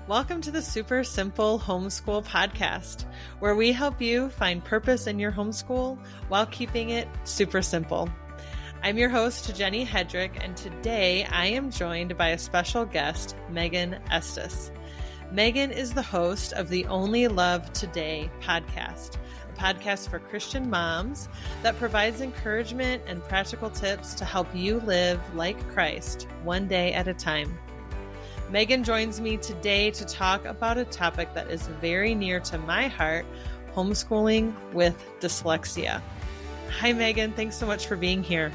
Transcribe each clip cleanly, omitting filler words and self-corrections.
Welcome to the Super Simple Homeschool Podcast, where we help you find purpose in your homeschool while keeping it super simple. I'm your host, Jenny Hedrick, and today I am joined by a special guest, Megan Estes. Megan is the host of the Only Love Today podcast, a podcast for Christian moms that provides encouragement and practical tips to help you live like Christ, one day at a time. Megan joins me today to talk about a topic that is very near to my heart, homeschooling with dyslexia. Hi, Megan. Thanks so much for being here.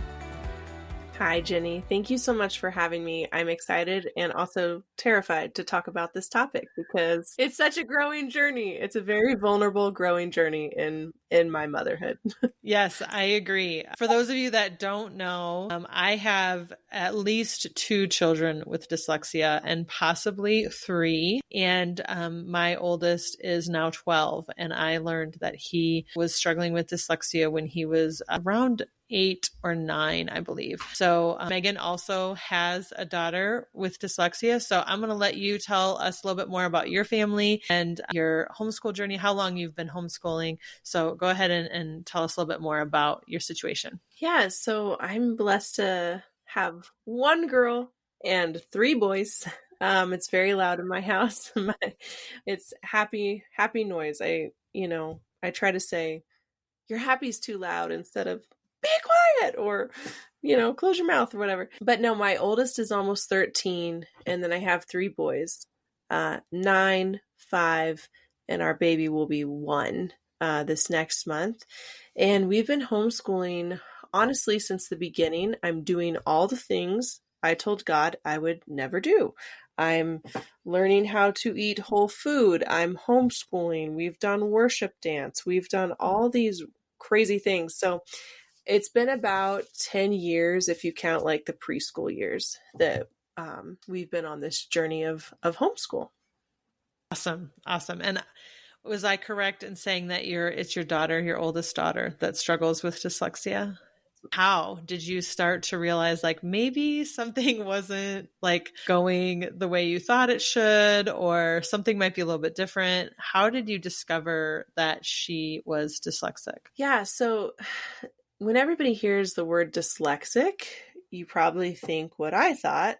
Hi, Jenny. Thank you so much for having me. I'm excited and also terrified to talk about this topic because it's such a growing journey. It's a very vulnerable, growing journey in my motherhood. Yes, I agree. For those of you that don't know, I have at least 2 children with dyslexia and possibly 3. And my oldest is now 12. And I learned that he was struggling with dyslexia when he was around 8 or 9, I believe. So Megan also has a daughter with dyslexia. So I'm going to let you tell us a little bit more about your family and your homeschool journey, how long you've been homeschooling. So go ahead and tell us a little bit more about your situation. Yeah, so I'm blessed to have 1 girl and 3 boys. It's very loud in my house. It's happy noise. I try to say, your happy's too loud instead of be quiet or, close your mouth or whatever. But no, my oldest is almost 13. And then I have 3 boys, 9, 5, and our baby will be 1 this next month. And we've been homeschooling, honestly, since the beginning. I'm doing all the things I told God I would never do. I'm learning how to eat whole food. I'm homeschooling. We've done worship dance. We've done all these crazy things. So it's been about 10 years, if you count like the preschool years, that we've been on this journey of homeschool. Awesome. And was I correct in saying that it's your daughter, your oldest daughter, that struggles with dyslexia? How did you start to realize like maybe something wasn't like going the way you thought it should, or something might be a little bit different? How did you discover that she was dyslexic? Yeah. So when everybody hears the word dyslexic, you probably think what I thought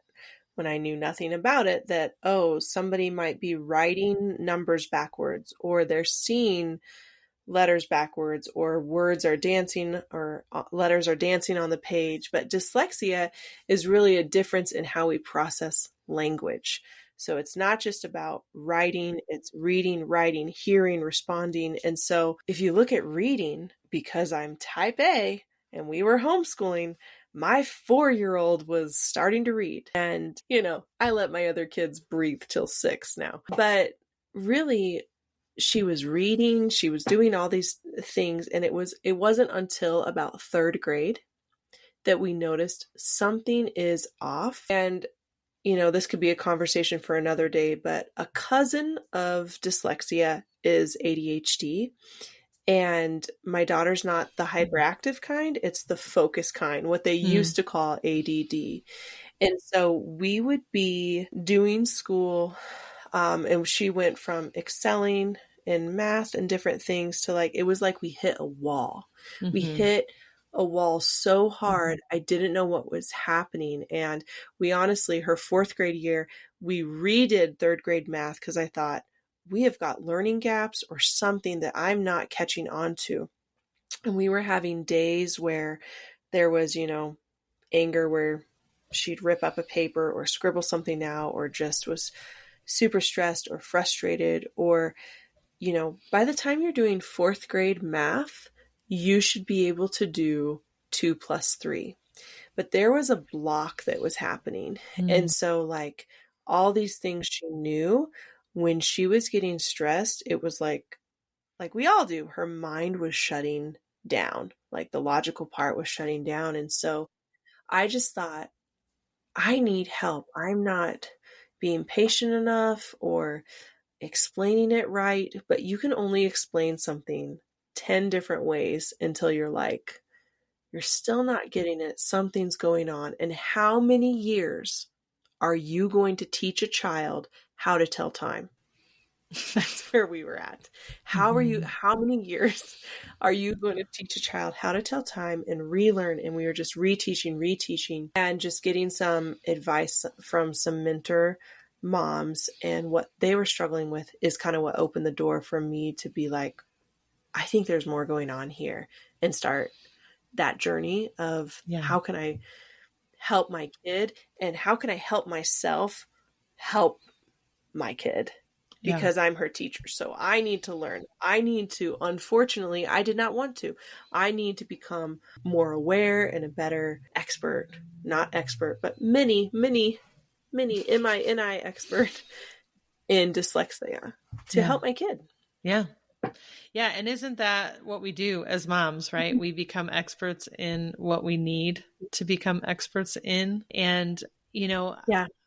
when I knew nothing about it, that, somebody might be writing numbers backwards, or they're seeing letters backwards, or words are dancing, or letters are dancing on the page. But dyslexia is really a difference in how we process language. So it's not just about writing, it's reading, writing, hearing, responding. And so if you look at reading, because I'm type A and we were homeschooling, my 4-year-old was starting to read. And, I let my other kids breathe till 6 now. But really, she was reading, she was doing all these things. And it wasn't until about 3rd grade that we noticed something is off. And this could be a conversation for another day, but a cousin of dyslexia is ADHD. And my daughter's not the hyperactive kind, it's the focus kind, what they used to call ADD. And so we would be doing school, and she went from excelling in math and different things to it was like we hit a wall. Mm-hmm. We hit a wall so hard, I didn't know what was happening. And we honestly, her 4th grade year, we redid 3rd grade math because I thought, we have got learning gaps or something that I'm not catching on to. And we were having days where there was, anger where she'd rip up a paper or scribble something out, or just was super stressed or frustrated. Or, by the time you're doing 4th grade math, you should be able to do 2 + 3. But there was a block that was happening. And so all these things she knew, when she was getting stressed, it was like we all do, her mind was shutting down. The logical part was shutting down. And so I just thought, I need help. I'm not being patient enough or explaining it right. But you can only explain something 10 different ways until you're still not getting it. Something's going on. And how many years are you going to teach a child how to tell time. That's where we were at. How many years are you going to teach a child how to tell time and relearn? And we were just reteaching, and just getting some advice from some mentor moms, and what they were struggling with is kind of what opened the door for me to be like, I think there's more going on here, and start that journey of how can I help my kid, and how can I help myself help my kid? Because I'm her teacher. So I need to learn. I need to, unfortunately, I did not want to. I need to become more aware and a better expert, not expert, but mini MI expert in dyslexia to help my kid. Yeah. Yeah. And isn't that what we do as moms, right? We become experts in what we need to become experts in. And, you know,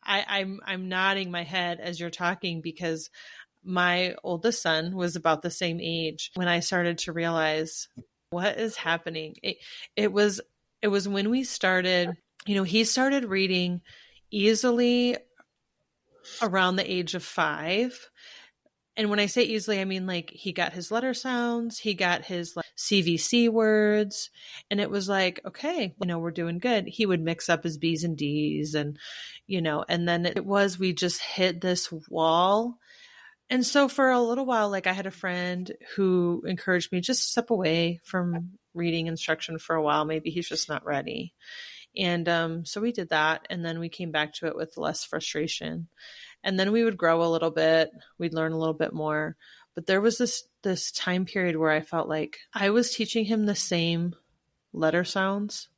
I'm nodding my head as you're talking, because my oldest son was about the same age when I started to realize what is happening. It was when we started, you know, he started reading easily around the age of 5. And when I say easily, I mean like he got his letter sounds, he got his like CVC words, and it was like, okay, you know, we're doing good. He would mix up his B's and D's, and, you know, and then we just hit this wall. And so for a little while, like I had a friend who encouraged me, just step away from reading instruction for a while. Maybe he's just not ready. And so we did that. And then we came back to it with less frustration. And then we would grow a little bit. We'd learn a little bit more. But there was this time period where I felt like I was teaching him the same letter sounds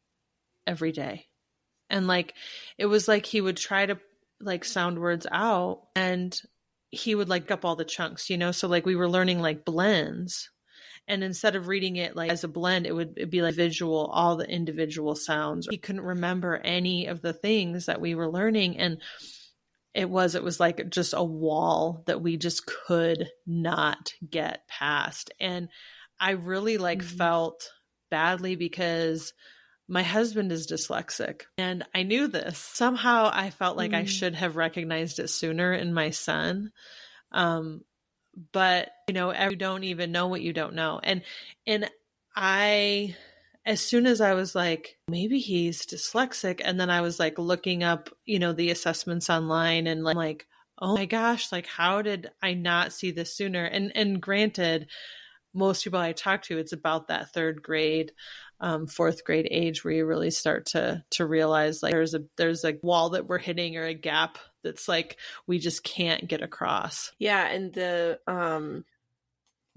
every day. And like, it was like he would try to like sound words out, and he would like up all the chunks, you know? So like we were learning like blends. And instead of reading it like as a blend, it'd be like visual, all the individual sounds. He couldn't remember any of the things that we were learning. And it was like just a wall that we just could not get past. And I really like felt badly, because my husband is dyslexic and I knew this. Somehow I felt like I should have recognized it sooner in my son. But you know, you don't even know what you don't know. And I, as soon as I was like, maybe he's dyslexic, and then I was like looking up, you know, the assessments online, and like, oh my gosh, like how did I not see this sooner? And granted, most people I talk to, it's about that 3rd grade, 4th grade age where you really start to realize like there's a wall that we're hitting, or a gap that's like we just can't get across. Yeah, and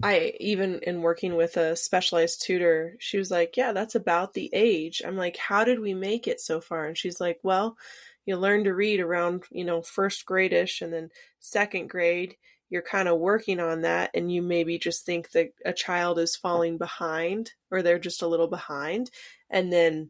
I even in working with a specialized tutor, she was like, yeah, that's about the age. I'm like, how did we make it so far? And she's like, well, you learn to read around, you know, 1st grade-ish, and then 2nd grade, you're kind of working on that, and you maybe just think that a child is falling behind, or they're just a little behind, and then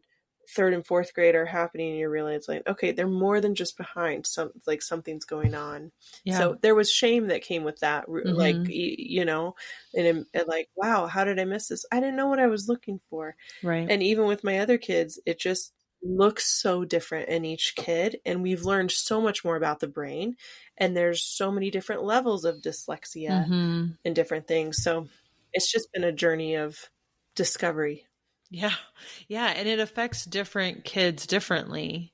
3rd and 4th grade are happening, and you realize like, okay, they're more than just behind. Something's going on. Yeah. So there was shame that came with that, like, you know, and like, wow, how did I miss this? I didn't know what I was looking for. Right. And even with my other kids, it just looks so different in each kid, and we've learned so much more about the brain, and there's so many different levels of dyslexia and different things. So it's just been a journey of discovery. Yeah. And it affects different kids differently.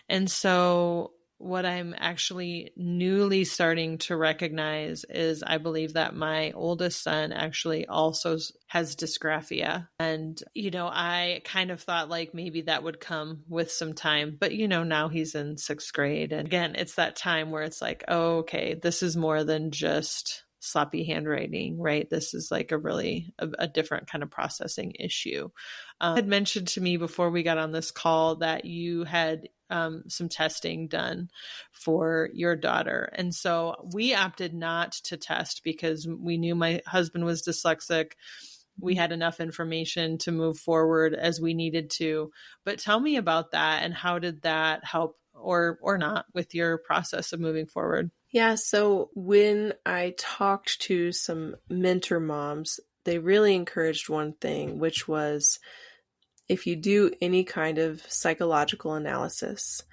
And so what I'm actually newly starting to recognize is I believe that my oldest son actually also has dysgraphia. And, you know, I kind of thought like maybe that would come with some time, but, you know, now he's in 6th grade. And again, it's that time where it's like, oh, okay, this is more than just sloppy handwriting, right? This is like a different kind of processing issue. Had mentioned to me before we got on this call that you had some testing done for your daughter. And so we opted not to test because we knew my husband was dyslexic. We had enough information to move forward as we needed to. But tell me about that, and how did that help or not with your process of moving forward? Yeah, so when I talked to some mentor moms, they really encouraged one thing, which was if you do any kind of psychological analysis,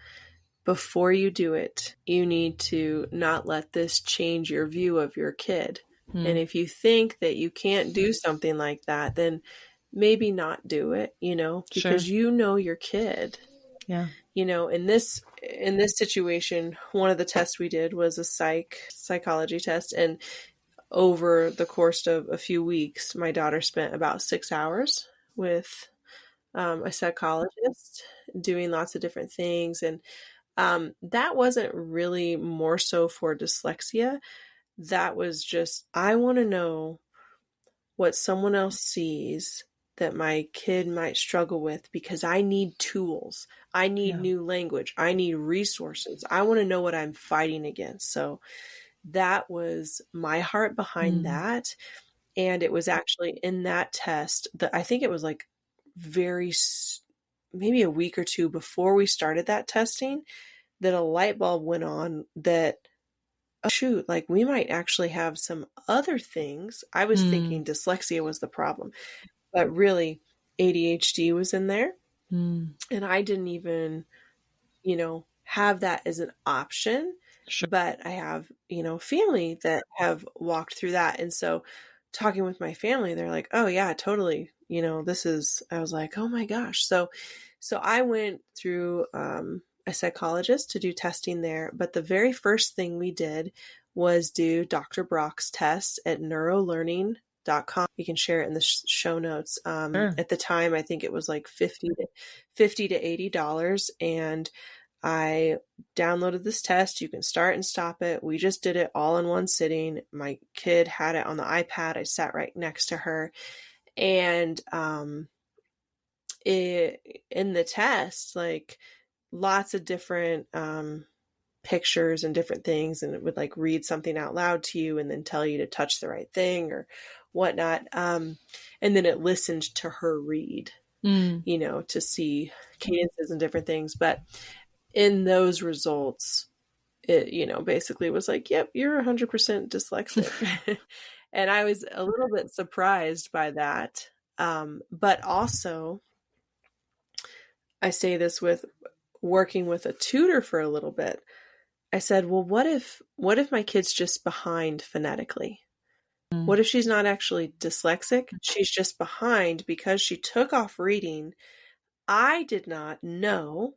before you do it, you need to not let this change your view of your kid. And if you think that you can't do something like that, then maybe not do it, because you know your kid. Yeah. In this situation, one of the tests we did was a psychology test. And over the course of a few weeks, my daughter spent about 6 hours with a psychologist doing lots of different things. And that wasn't really more so for dyslexia. That was just, I want to know what someone else sees that my kid might struggle with, because I need tools. I need new language. I need resources. I want to know what I'm fighting against. So that was my heart behind that. And it was actually in that test that I think it was like maybe a week or two before we started that testing, that a light bulb went on that, oh, shoot, like we might actually have some other things. I was thinking dyslexia was the problem, but really ADHD was in there. And I didn't even, have that as an option. Sure. But I have, family that have walked through that. And so talking with my family, they're like, oh yeah, totally. I was like, oh my gosh. So I went through a psychologist to do testing there. But the very first thing we did was do Dr. Brock's test at neurolearning.com. You can share it in the show notes. Sure. At the time, I think it was like $50 to $80. And I downloaded this test. You can start and stop it. We just did it all in one sitting. My kid had it on the iPad. I sat right next to her. And in the test, like lots of different pictures and different things, and it would like read something out loud to you and then tell you to touch the right thing or whatnot. And then it listened to her read, to see cadences and different things. But in those results, it, basically was like, yep, you're 100% dyslexic. And I was a little bit surprised by that. But also, I say this with working with a tutor for a little bit. I said, well, what if my kid's just behind phonetically? What if she's not actually dyslexic? She's just behind because she took off reading. I did not know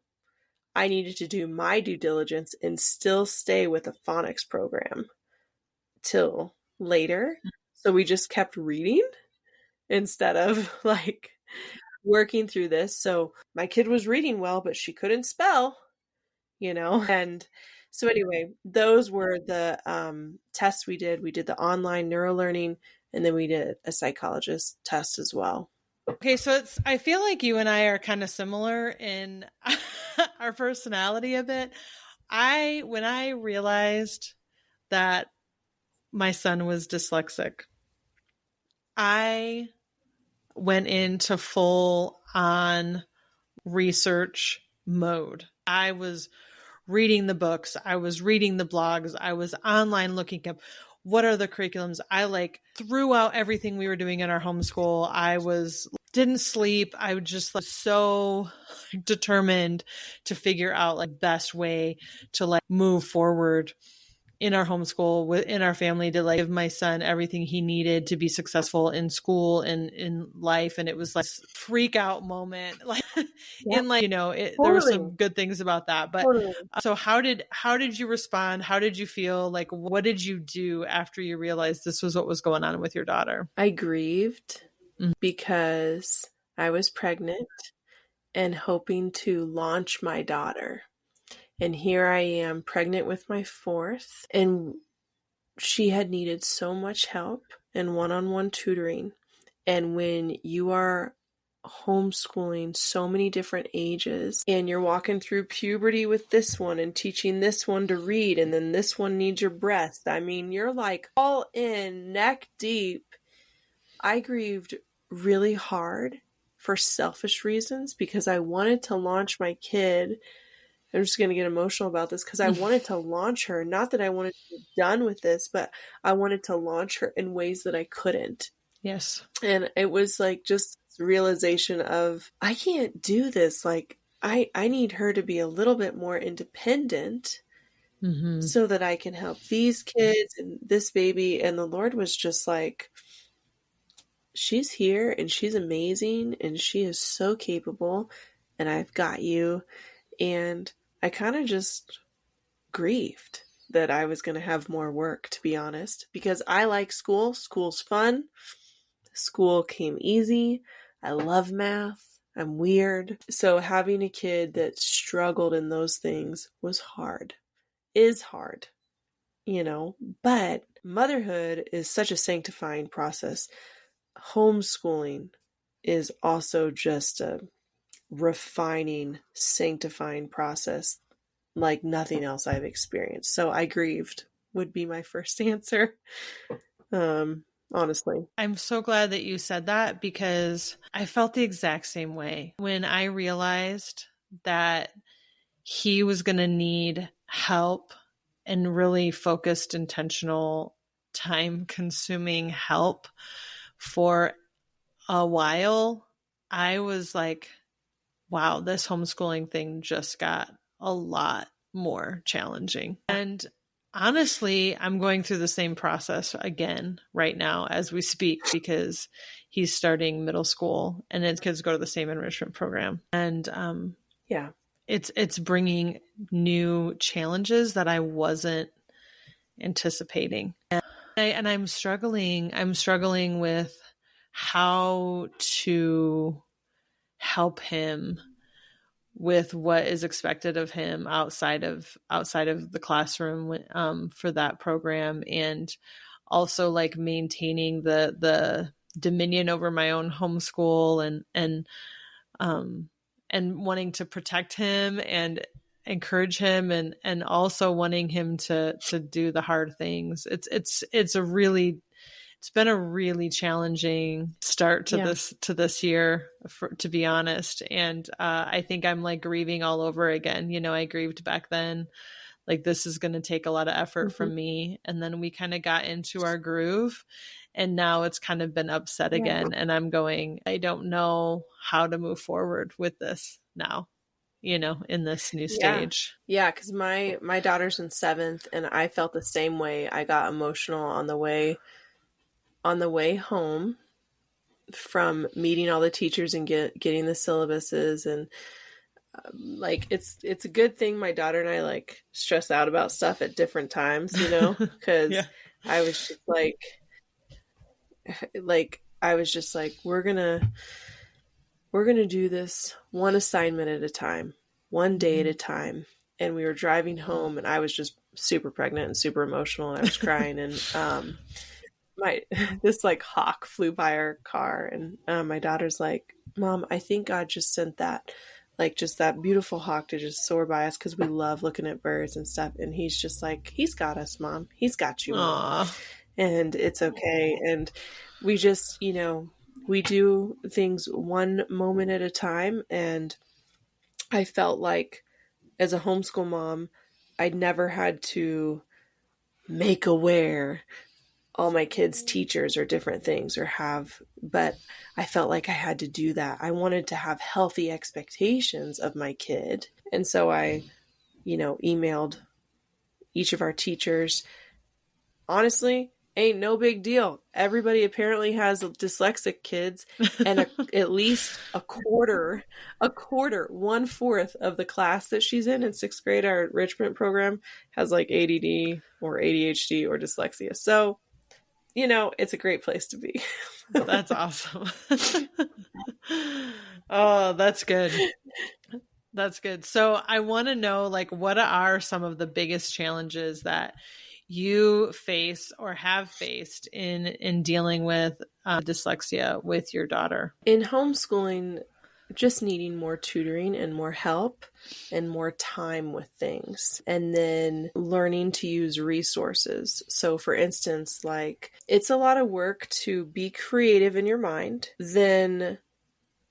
I needed to do my due diligence and still stay with a phonics program till later. So we just kept reading instead of like working through this. So my kid was reading well, but she couldn't spell, and so anyway, those were the tests we did. We did the online neurolearning, and then we did a psychologist test as well. Okay, so I feel like you and I are kind of similar in our personality a bit. When I realized that my son was dyslexic, I went into full on research mode. I was reading the books. I was reading the blogs. I was online looking up what are the curriculums. I threw out everything we were doing in our homeschool. Didn't sleep. I was just so determined to figure out best way to move forward in our homeschool within our family, to give my son everything he needed to be successful in school and in life. And it was freak out moment. Totally. There were some good things about that, but totally. So how did you respond? How did you feel? What did you do after you realized this was what was going on with your daughter? I grieved because I was pregnant and hoping to launch my daughter. And here I am, pregnant with my fourth, and she had needed so much help and one-on-one tutoring. And when you are homeschooling so many different ages, and you're walking through puberty with this one and teaching this one to read, and then this one needs your breast. I mean, you're all in, neck deep. I grieved really hard for selfish reasons because I wanted to launch my kid. I'm just going to get emotional about this because I wanted to launch her. Not that I wanted to be done with this, but I wanted to launch her in ways that I couldn't. Yes. And it was just realization of, I can't do this. I I need her to be a little bit more independent so that I can help these kids and this baby. And the Lord was just like, she's here and she's amazing and she is so capable and I've got you. And I kind of just grieved that I was going to have more work, to be honest, because I like school. School's fun. School came easy. I love math. I'm weird. So having a kid that struggled in those things was hard, is hard, but motherhood is such a sanctifying process. Homeschooling is also just a refining, sanctifying process like nothing else I've experienced. So I grieved would be my first answer. Honestly. I'm so glad that you said that because I felt the exact same way when I realized that he was going to need help and really focused, intentional, time-consuming help for a while. I was like, wow, this homeschooling thing just got a lot more challenging. And honestly, I'm going through the same process again right now as we speak because he's starting middle school and his kids go to the same enrichment program. And yeah, it's bringing new challenges that I wasn't anticipating. And I'm struggling with how to help him with what is expected of him outside of the classroom for that program, and also like maintaining the dominion over my own homeschool and wanting to protect him and encourage him and also wanting him to do the hard things. It's been a really challenging start to this year, to be honest. And I think I'm like grieving all over again. I grieved back then. Like, this is going to take a lot of effort from me. And then we kind of got into our groove. And now it's kind of been upset again. And I'm going, I don't know how to move forward with this now, in this new stage. Yeah, because my daughter's in 7th, and I felt the same way. I got emotional on the way home from meeting all the teachers and getting the syllabuses, and like it's a good thing my daughter and I like stress out about stuff at different times, because I was just like we're gonna do this one assignment at a time, one day at a time. And we were driving home and I was just super pregnant and super emotional and I was crying and this like hawk flew by our car and my daughter's like, Mom, I think God just sent that, like just that beautiful hawk to just soar by us because we love looking at birds and stuff. And he's just like, He's got us, Mom. He's got you, Mom. And it's okay. And we just, we do things one moment at a time. And I felt like as a homeschool mom, I'd never had to make aware all my kids' teachers or different things but I felt like I had to do that. I wanted to have healthy expectations of my kid. And so I, emailed each of our teachers. Honestly, ain't no big deal. Everybody apparently has dyslexic kids, and at least a quarter, 1/4 of the class that she's in 6th grade, our enrichment program, has like ADD or ADHD or dyslexia. So, it's a great place to be. That's awesome. Oh, that's good. That's good. So I want to know, like, what are some of the biggest challenges that you face or have faced in dealing with dyslexia with your daughter? In homeschooling, just needing more tutoring and more help and more time with things, and then learning to use resources. So for instance, like it's a lot of work to be creative in your mind, then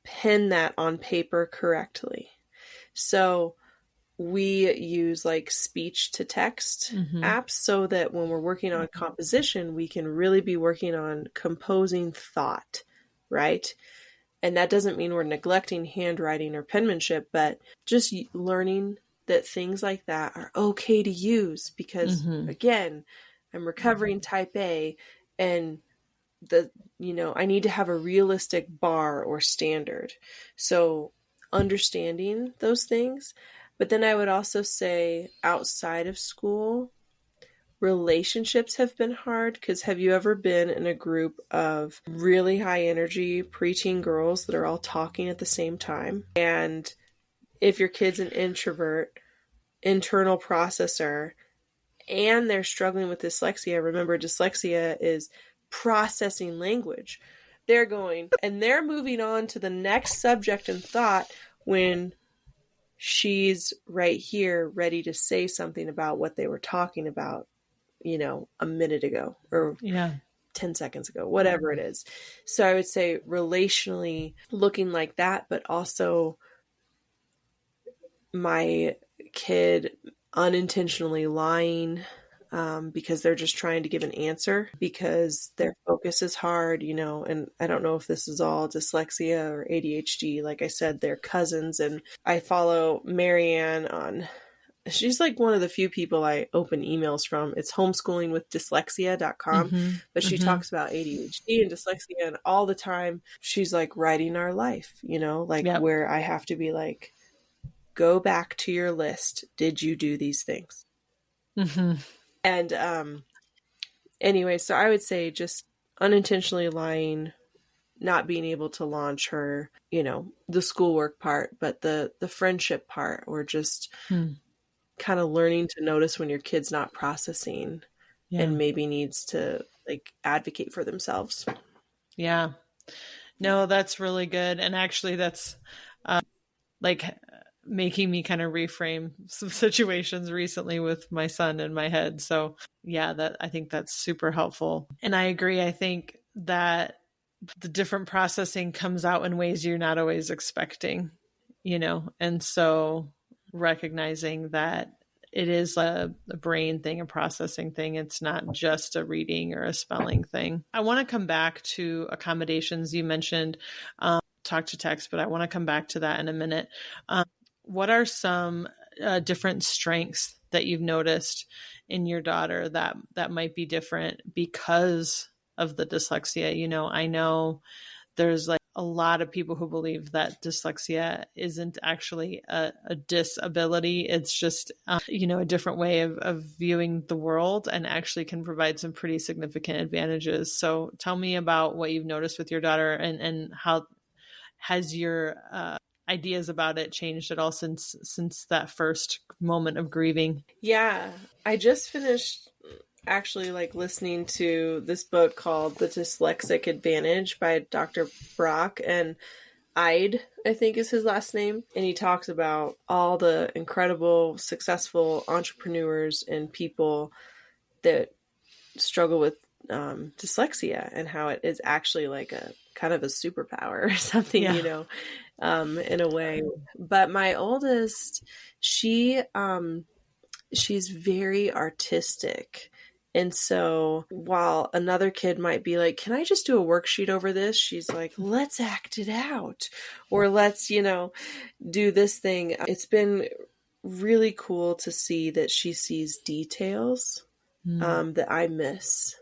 pen that on paper correctly. So we use like speech to text apps so that when we're working on composition, we can really be working on composing thought, right? And that doesn't mean we're neglecting handwriting or penmanship, but just learning that things like that are okay to use because, again, I'm recovering type A, and I need to have a realistic bar or standard. So understanding those things. But then I would also say outside of school, relationships have been hard, because have you ever been in a group of really high energy preteen girls that are all talking at the same time? And if your kid's an introvert, internal processor, and they're struggling with dyslexia, remember dyslexia is processing language. They're going and they're moving on to the next subject and thought when she's right here ready to say something about what they were talking about, a minute ago or 10 seconds ago, whatever it is. So I would say relationally looking like that, but also my kid unintentionally lying because they're just trying to give an answer because their focus is hard, and I don't know if this is all dyslexia or ADHD. Like I said, they're cousins, and I follow Marianne on, she's like one of the few people I open emails from. It's homeschoolingwithdyslexia.com, but she talks about ADHD and dyslexia and all the time. She's like writing our life, where I have to be like, go back to your list. Did you do these things? And anyway, so I would say just unintentionally lying, not being able to launch her, the schoolwork part, but the friendship part, or just kind of learning to notice when your kid's not processing and maybe needs to like advocate for themselves. Yeah. No, that's really good. And actually that's like making me kind of reframe some situations recently with my son in my head. So I think that's super helpful. And I agree. I think that the different processing comes out in ways you're not always expecting, and so recognizing that it is a brain thing, a processing thing. It's not just a reading or a spelling thing. I want to come back to accommodations. You mentioned talk to text, but I want to come back to that in a minute. What are some different strengths that you've noticed in your daughter that might be different because of the dyslexia? I know there's like a lot of people who believe that dyslexia isn't actually a disability. It's just, a different way of viewing the world, and actually can provide some pretty significant advantages. So tell me about what you've noticed with your daughter, and how has your ideas about it changed at all since that first moment of grieving? Yeah, I just finished actually like listening to this book called The Dyslexic Advantage by Dr. Brock, and Ide, I think is his last name. And he talks about all the incredible, successful entrepreneurs and people that struggle with dyslexia, and how it is actually like a kind of a superpower or something, in a way. But my oldest, she's very artistic. And so while another kid might be like, can I just do a worksheet over this? She's like, let's act it out, or let's, do this thing. It's been really cool to see that she sees details that I miss.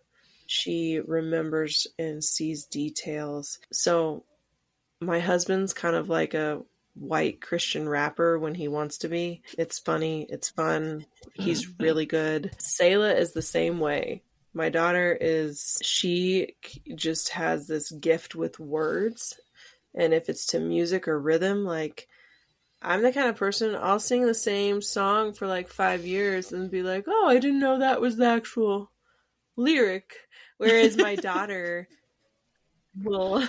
She remembers and sees details. So my husband's kind of like a white Christian rapper when he wants to be. It's funny. It's fun. He's really good. Selah is the same way. My daughter she just has this gift with words. And if it's to music or rhythm, like I'm the kind of person, I'll sing the same song for like 5 years and be like, oh, I didn't know that was the actual lyric. Whereas my daughter will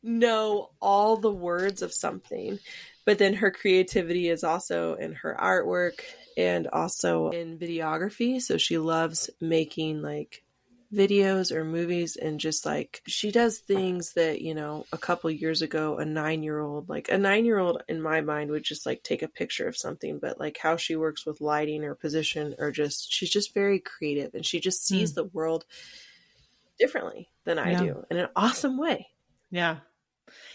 know all the words of something, but then her creativity is also in her artwork and also in videography. So she loves making like videos or movies, and just like she does things that, a couple years ago, a 9-year-old in my mind would just like take a picture of something, but like how she works with lighting or position, or she's just very creative, and she just sees the world differently than I do in an awesome way. Yeah.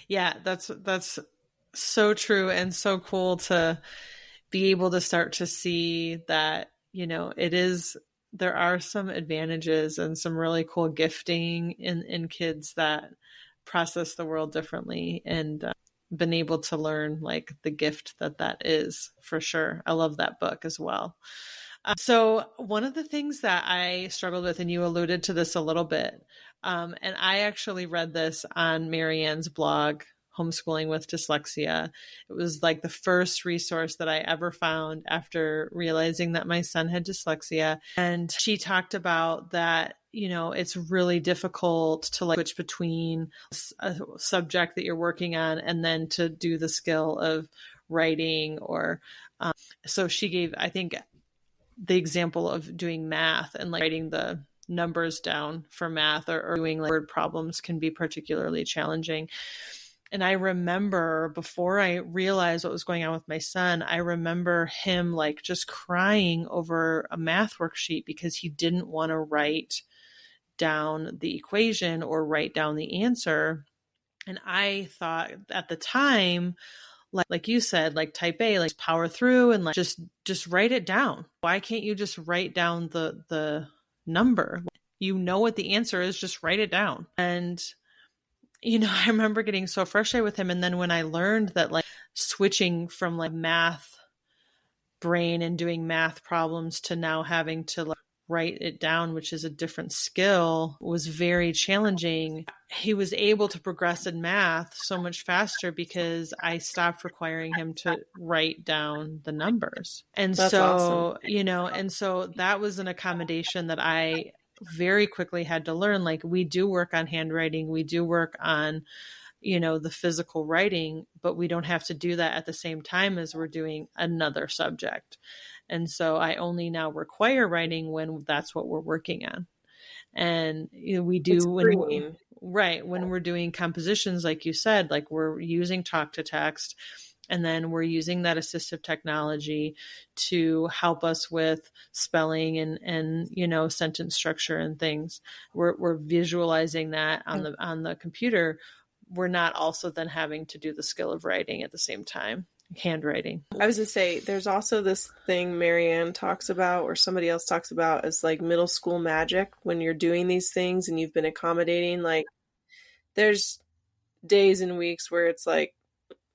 Yeah, that's so true and so cool to be able to start to see that, there are some advantages and some really cool gifting in kids that process the world differently, and been able to learn like the gift that is, for sure. I love that book as well. So one of the things that I struggled with, and you alluded to this a little bit, and I actually read this on Marianne's blog, Homeschooling with Dyslexia. It was like the first resource that I ever found after realizing that my son had dyslexia. And she talked about that, it's really difficult to like switch between a subject that you're working on and then to do the skill of writing or, so she gave, I think, the example of doing math and like writing the numbers down for math, or doing like word problems can be particularly challenging. And I remember, before I realized what was going on with my son, I remember him like just crying over a math worksheet because he didn't want to write down the equation or write down the answer. And I thought at the time, like you said, like type A, like power through and like just write it down. Why can't you just write down the number? You know what the answer is, just write it down. And I remember getting so frustrated with him. And then when I learned that like switching from like math brain and doing math problems to now having to like write it down, which is a different skill, was very challenging. He was able to progress in math so much faster because I stopped requiring him to write down the numbers. And That's so, awesome. and so that was an accommodation that I very quickly had to learn. Like, we do work on handwriting, we do work on, the physical writing, but we don't have to do that at the same time as we're doing another subject. And so I only now require writing when that's what we're working on. And we It's do freeing. when we're doing compositions, like you said, like we're using talk to text, and then we're using that assistive technology to help us with spelling and sentence structure and things. We're visualizing that on the computer. We're not also then having to do the skill of writing at the same time, handwriting. I was to say, there's also this thing Marianne talks about, or somebody else talks about, as like middle school magic. When you're doing these things and you've been accommodating, like there's days and weeks where it's like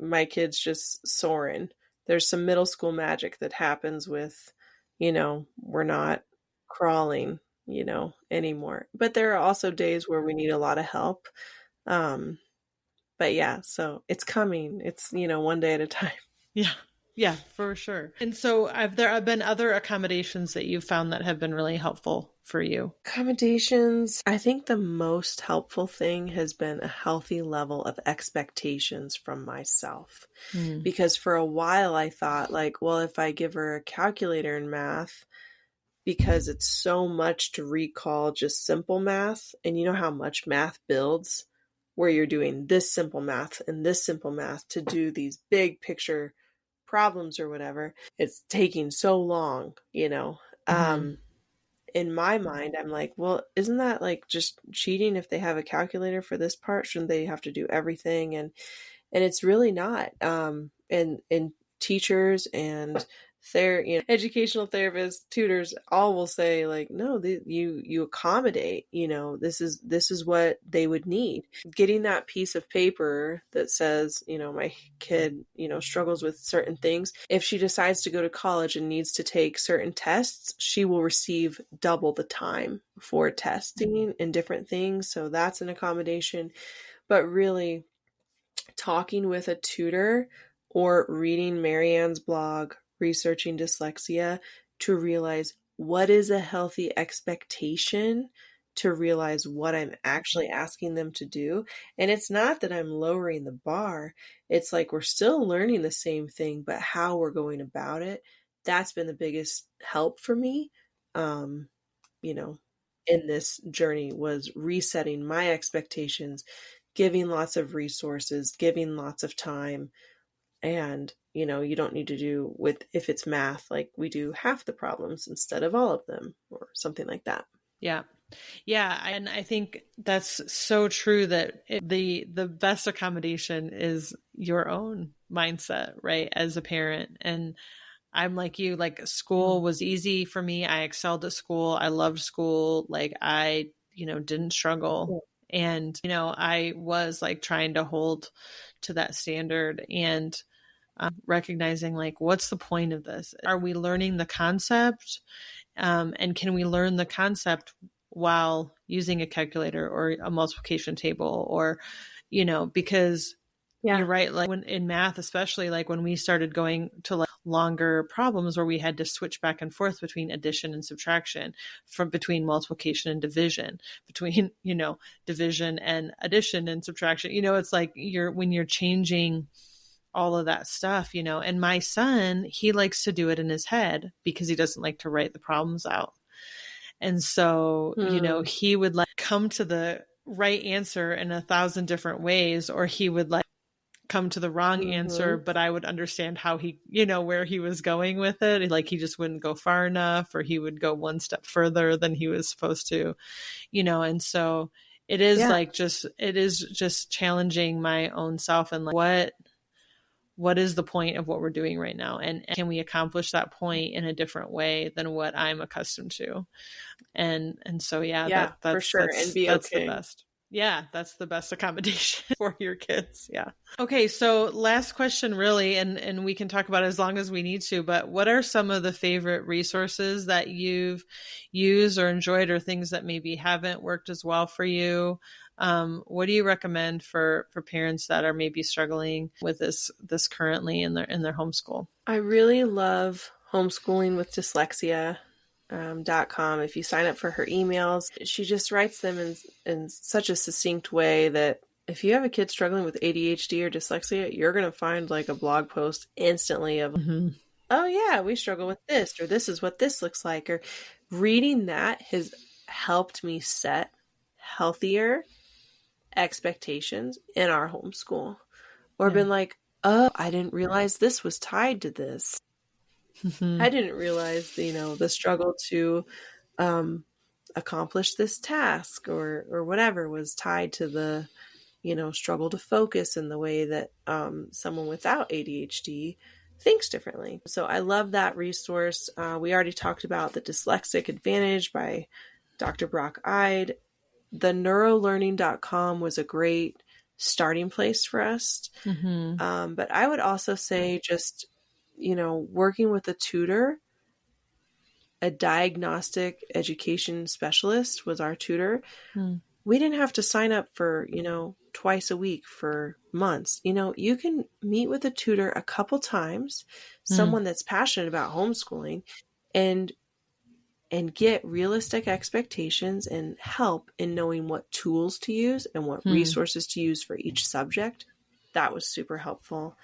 my kid's just soaring. There's some middle school magic that happens with, we're not crawling, anymore. But there are also days where we need a lot of help. But yeah, so it's coming. It's, one day at a time. Yeah. Yeah, for sure. And so have there been other accommodations that you've found that have been really helpful for you? Accommodations. I think the most helpful thing has been a healthy level of expectations from myself. Because for a while I thought like, well, if I give her a calculator in math, because it's so much to recall just simple math, and you know how much math builds, where you're doing this simple math and this simple math to do these big picture problems or whatever, it's taking so long, in my mind, I'm like, well, isn't that like just cheating? If they have a calculator for this part, shouldn't they have to do everything? And it's really not. And teachers and educational therapists, tutors, all will say like, no, you accommodate, this is what they would need. Getting that piece of paper that says, my kid, struggles with certain things. If she decides to go to college and needs to take certain tests, she will receive double the time for testing and different things. So that's an accommodation. But really, talking with a tutor or reading Marianne's blog, Researching Dyslexia, to realize what is a healthy expectation, to realize what I'm actually asking them to do. And it's not that I'm lowering the bar. It's like we're still learning the same thing, but how we're going about it. That's been the biggest help for me, in this journey, was resetting my expectations, giving lots of resources, giving lots of time. And, you don't need to do with, if it's math, like we do half the problems instead of all of them or something like that. Yeah. Yeah, and I think that's so true that the best accommodation is your own mindset, right? As a parent. And I'm like you, like school Mm. was easy for me. I excelled at school. I loved school. Like I, didn't struggle. Yeah. And, I was like trying to hold to that standard and recognizing like, what's the point of this? Are we learning the concept? And can we learn the concept while using a calculator or a multiplication table or, because Yeah. you're right. Like when in math, especially like when we started going to like longer problems where we had to switch back and forth between addition and subtraction, from between multiplication and division, between, division and addition and subtraction, it's like when you're changing all of that stuff, and my son, he likes to do it in his head because he doesn't like to write the problems out. And so, Hmm. he would like come to the right answer in 1,000 different ways, or he would like come to the wrong answer, Mm-hmm. but I would understand how he, where he was going with it. Like he just wouldn't go far enough, or he would go one step further than he was supposed to, and so Yeah. it is just challenging my own self and like, what is the point of what we're doing right now? And can we accomplish that point in a different way than what I'm accustomed to? And so, yeah, Yeah, for sure. And be that's the okay. best. Yeah, that's the best accommodation for your kids. Yeah. Okay, so last question really, and we can talk about it as long as we need to, but what are some of the favorite resources that you've used or enjoyed, or things that maybe haven't worked as well for you? What do you recommend for parents that are maybe struggling with this currently in their homeschool? I really love Homeschooling with Dyslexia. .com. If you sign up for her emails, she just writes them in such a succinct way that if you have a kid struggling with ADHD or dyslexia, you're going to find like a blog post instantly of, Mm-hmm. oh yeah, we struggle with this, or this is what this looks like. Or reading that has helped me set healthier expectations in our homeschool, or Yeah. been like, oh, I didn't realize this was tied to this. Mm-hmm. I didn't realize, the struggle to accomplish this task or whatever was tied to the, struggle to focus in the way that someone without ADHD thinks differently. So I love that resource. We already talked about the Dyslexic Advantage by Dr. Brock Ide. The neurolearning.com was a great starting place for us. Mm-hmm. But I would also say just, working with a tutor. A diagnostic education specialist was our tutor. Mm. We didn't have to sign up for, twice a week for months. You can meet with a tutor a couple times, someone that's passionate about homeschooling, and get realistic expectations and help in knowing what tools to use and what resources to use for each subject. That was super helpful.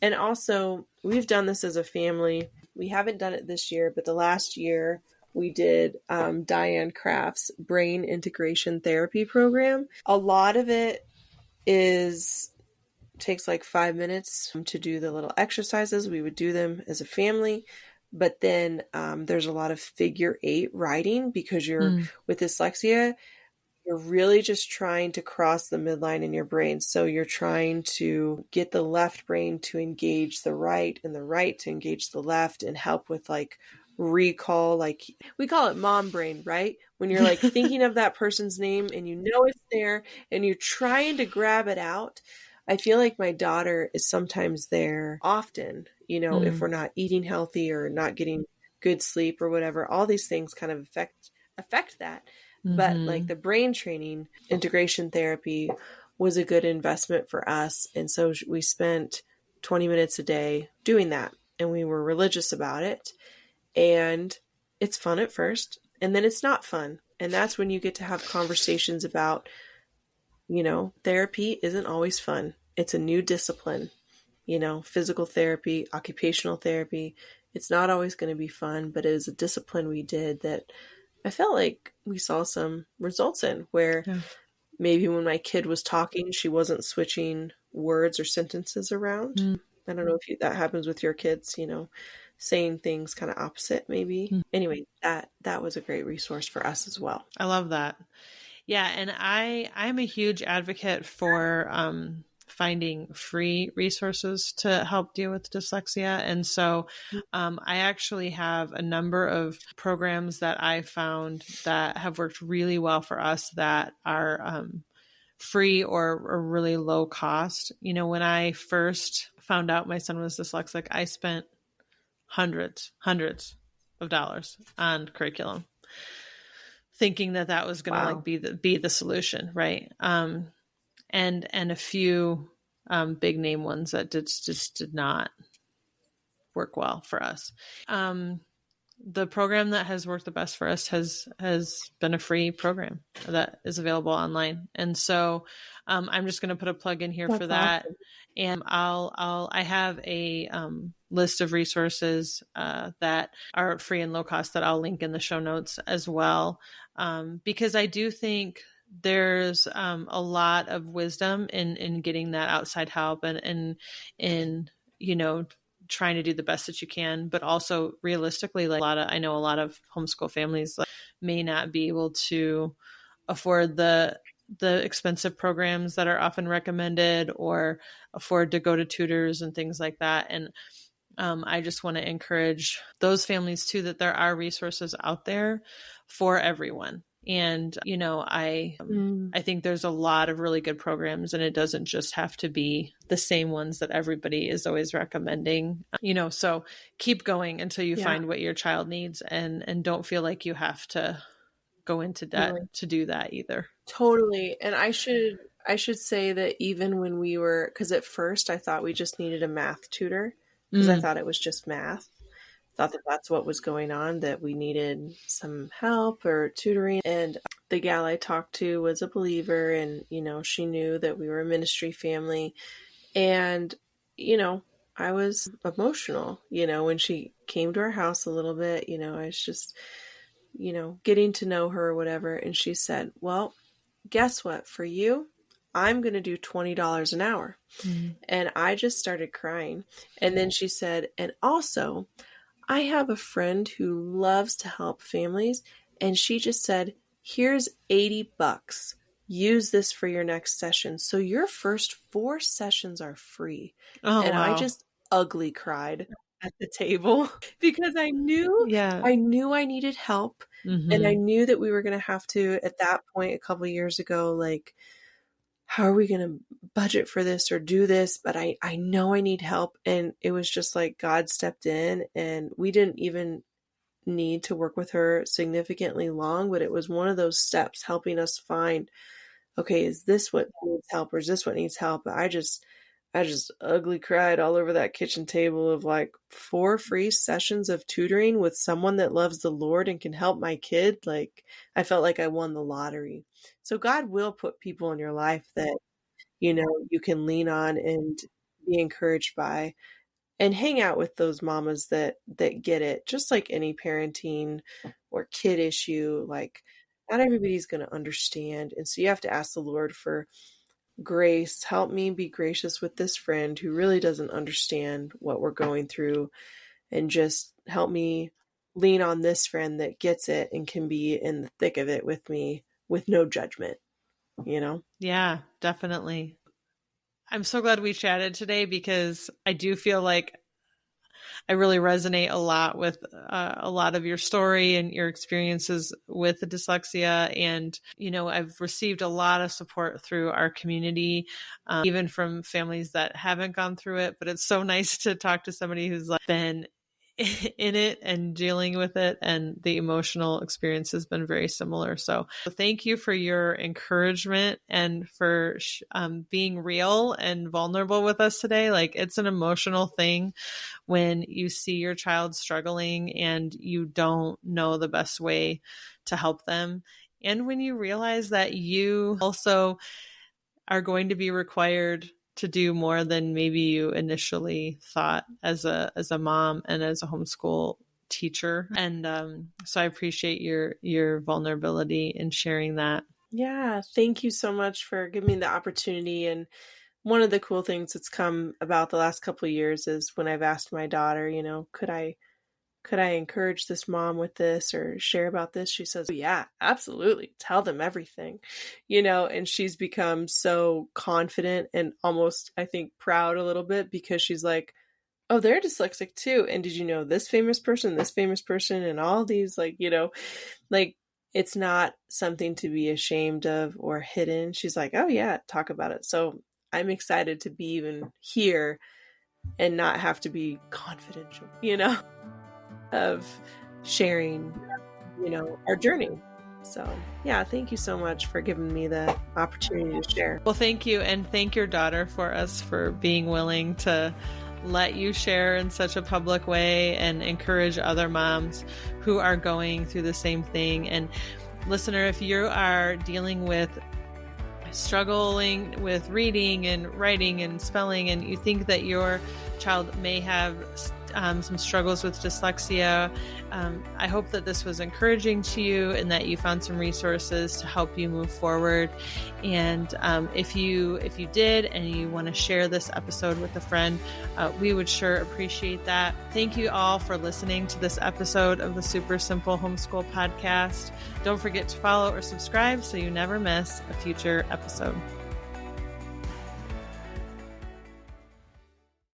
And also, we've done this as a family. We haven't done it this year, but the last year we did Diane Craft's brain integration therapy program. A lot of it takes like 5 minutes to do the little exercises. We would do them as a family. But then there's a lot of figure 8 writing because you're with dyslexia. You're really just trying to cross the midline in your brain. So you're trying to get the left brain to engage the right and the right to engage the left and help with like recall. Like we call it mom brain, right? When you're like thinking of that person's name and you know it's there and you're trying to grab it out. I feel like my daughter is sometimes there often, if we're not eating healthy or not getting good sleep or whatever, all these things kind of affect that. But like the brain training integration therapy was a good investment for us. And so we spent 20 minutes a day doing that. And we were religious about it. And it's fun at first. And then it's not fun. And that's when you get to have conversations about, therapy isn't always fun. It's a new discipline, physical therapy, occupational therapy. It's not always going to be fun, but it is a discipline we did that I felt like we saw some results in where maybe when my kid was talking, she wasn't switching words or sentences around. I don't know if that happens with your kids, saying things kind of opposite maybe. Anyway, that was a great resource for us as well. I love that. Yeah. And I'm a huge advocate for finding free resources to help deal with dyslexia. And so I actually have a number of programs that I found that have worked really well for us that are free or really low cost. When I first found out my son was dyslexic, I spent hundreds of dollars on curriculum, thinking that was going to Wow. be the solution, right? And a few big name ones that just did not work well for us. The program that has worked the best for us has been a free program that is available online. And so I'm just going to put a plug in here for that. Awesome. And I have a list of resources that are free and low cost that I'll link in the show notes as well. Because I do think there's a lot of wisdom in getting that outside help and trying to do the best that you can, but also realistically, I know a lot of homeschool families may not be able to afford the expensive programs that are often recommended or afford to go to tutors and things like that. And I just want to encourage those families too, that there are resources out there for everyone. And, I think there's a lot of really good programs, and it doesn't just have to be the same ones that everybody is always recommending, so keep going until you find what your child needs, and don't feel like you have to go into debt to do that either. Totally. And I should say that even when we were, because at first I thought we just needed a math tutor, because I thought it was just math. Thought that that's what was going on, that we needed some help or tutoring. And the gal I talked to was a believer, and, she knew that we were a ministry family. And, I was emotional, when she came to our house a little bit, I was just, getting to know her or whatever. And she said, well, guess what? For you, I'm going to do $20 an hour. And I just started crying. And then she said, and also, I have a friend who loves to help families, and she just said, here's $80. Use this for your next session. So your first 4 sessions are free. Oh, and wow. I just ugly cried at the table because I knew I needed help. And I knew that we were going to have to, at that point, a couple of years ago, how are we going to budget for this or do this? But I know I need help. And it was just like God stepped in, and we didn't even need to work with her significantly long, but it was one of those steps helping us find, okay, is this what needs help, or is this what needs help? I just ugly cried all over that kitchen table of 4 free sessions of tutoring with someone that loves the Lord and can help my kid. I felt like I won the lottery. So God will put people in your life that, you can lean on and be encouraged by, and hang out with those mamas that get it. Just like any parenting or kid issue, not everybody's going to understand. And so you have to ask the Lord for grace. Help me be gracious with this friend who really doesn't understand what we're going through, and just help me lean on this friend that gets it and can be in the thick of it with me with no judgment, Yeah, definitely. I'm so glad we chatted today, because I do feel like I really resonate a lot with a lot of your story and your experiences with the dyslexia. And, I've received a lot of support through our community, even from families that haven't gone through it. But it's so nice to talk to somebody who's been in it and dealing with it, and the emotional experience has been very similar. So thank you for your encouragement and for being real and vulnerable with us today. It's an emotional thing when you see your child struggling and you don't know the best way to help them, and when you realize that you also are going to be required to do more than maybe you initially thought as a mom and as a homeschool teacher. And so I appreciate your vulnerability in sharing that. Yeah, thank you so much for giving me the opportunity. And one of the cool things that's come about the last couple of years is when I've asked my daughter, could I could I encourage this mom with this or share about this? She says, yeah, absolutely. Tell them everything, and she's become so confident and almost, I think, proud a little bit because she's like, oh, they're dyslexic too. And did you know this famous person, and all these, like it's not something to be ashamed of or hidden. She's like, oh yeah, talk about it. So I'm excited to be even here and not have to be confidential, of sharing, our journey. So yeah, thank you so much for giving me the opportunity to share. Well, thank you. And thank your daughter for being willing to let you share in such a public way and encourage other moms who are going through the same thing. And listener, if you are dealing with struggling with reading and writing and spelling, and you think that your child may have some struggles with dyslexia, I hope that this was encouraging to you and that you found some resources to help you move forward. And if you did and you want to share this episode with a friend, we would sure appreciate that. Thank you all for listening to this episode of the Super Simple Homeschool Podcast. Don't forget to follow or subscribe so you never miss a future episode.